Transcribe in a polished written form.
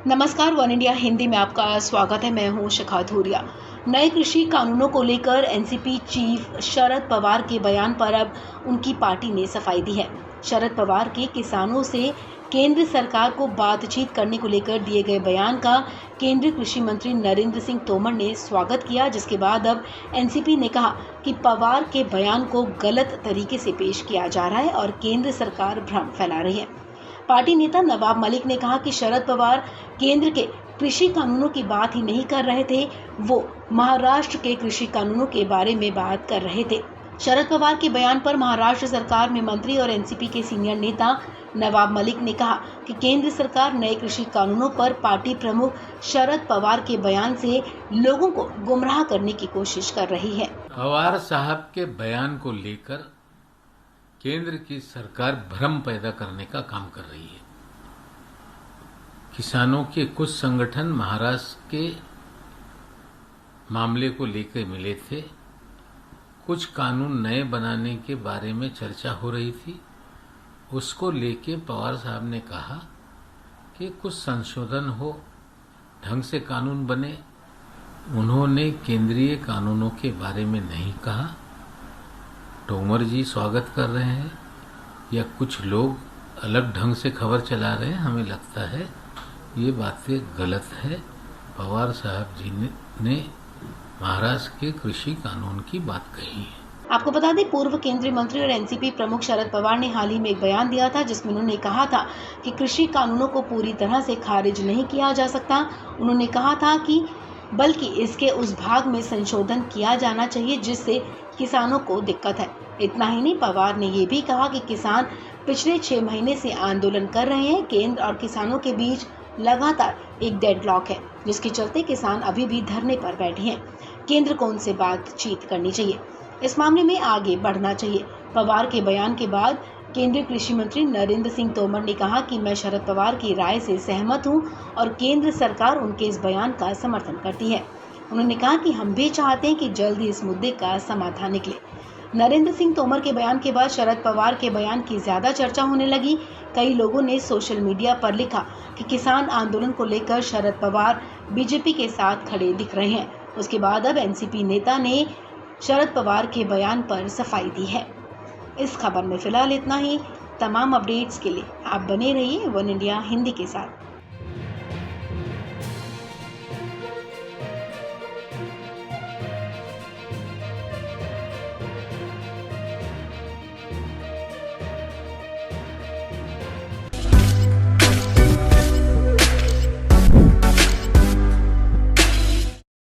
नमस्कार, one India Hindi में आपका स्वागत है। मैं हूं शिखा धूरिया। नए कृषि कानूनों को लेकर एनसीपी चीफ शरद पवार के बयान पर अब उनकी पार्टी ने सफाई दी है। शरद पवार के किसानों से केंद्र सरकार को बातचीत करने को लेकर दिए गए बयान का केंद्रीय कृषि मंत्री नरेंद्र सिंह तोमर ने स्वागत किया, जिसके बाद अब एनसीपी ने कहा कि पवार के बयान को गलत तरीके से पेश किया जा रहा है और केंद्र सरकार भ्रम फैला रही है। पार्टी नेता नवाब मलिक ने कहा कि शरद पवार केंद्र के कृषि कानूनों की बात ही नहीं कर रहे थे, वो महाराष्ट्र के कृषि कानूनों के बारे में बात कर रहे थे। शरद पवार के बयान पर महाराष्ट्र सरकार में मंत्री और एनसीपी के सीनियर नेता नवाब मलिक ने कहा कि केंद्र सरकार नए कृषि कानूनों पर पार्टी प्रमुख शरद पवार के बयान से लोगों को गुमराह करने की कोशिश कर रही है। पवार साहब के बयान को लेकर केंद्र की सरकार भ्रम पैदा करने का काम कर रही है। किसानों के कुछ संगठन महाराष्ट्र के मामले को लेकर मिले थे। कुछ कानून नए बनाने के बारे में चर्चा हो रही थी। उसको लेके पवार साहब ने कहा कि कुछ संशोधन हो, ढंग से कानून बने। उन्होंने केंद्रीय कानूनों के बारे में नहीं कहा। तोमर जी स्वागत कर रहे हैं या कुछ लोग अलग ढंग से खबर चला रहे हैं, हमें लगता है ये बातें गलत है। पवार साहब जी ने महाराष्ट्र के कृषि कानून की बात कही है। आपको बता दें, पूर्व केंद्रीय मंत्री और एनसीपी प्रमुख शरद पवार ने हाल ही में एक बयान दिया था, जिसमें उन्होंने कहा था कि कृषि कानूनों को पूरी तरह से खारिज नहीं किया जा सकता। उन्होंने कहा था कि बल्कि इसके उस भाग में संशोधन किया जाना चाहिए जिससे किसानों को दिक्कत है। इतना ही नहीं, पवार ने ये भी कहा कि किसान पिछले 6 महीने से आंदोलन कर रहे हैं। केंद्र और किसानों के बीच लगातार एक डेडलॉक है, जिसके चलते किसान अभी भी धरने पर बैठे हैं। केंद्र को उनसे बातचीत करनी चाहिए, इस मामले में आगे बढ़ना चाहिए। पवार के बयान के बाद केंद्रीय कृषि मंत्री नरेंद्र सिंह तोमर ने कहा कि मैं शरद पवार की राय से सहमत हूं और केंद्र सरकार उनके इस बयान का समर्थन करती है। उन्होंने कहा कि हम भी चाहते हैं कि जल्द ही इस मुद्दे का समाधान निकले। नरेंद्र सिंह तोमर के बयान के बाद शरद पवार के बयान की ज्यादा चर्चा होने लगी। कई लोगों ने सोशल मीडिया पर लिखा कि किसान आंदोलन को लेकर शरद पवार बीजेपी के साथ खड़े दिख रहे हैं। उसके बाद अब एनसीपी नेता ने शरद पवार के बयान पर सफाई दी है। इस खबर में फिलहाल इतना ही। तमाम अपडेट्स के लिए आप बने रहिए वन इंडिया हिंदी के साथ।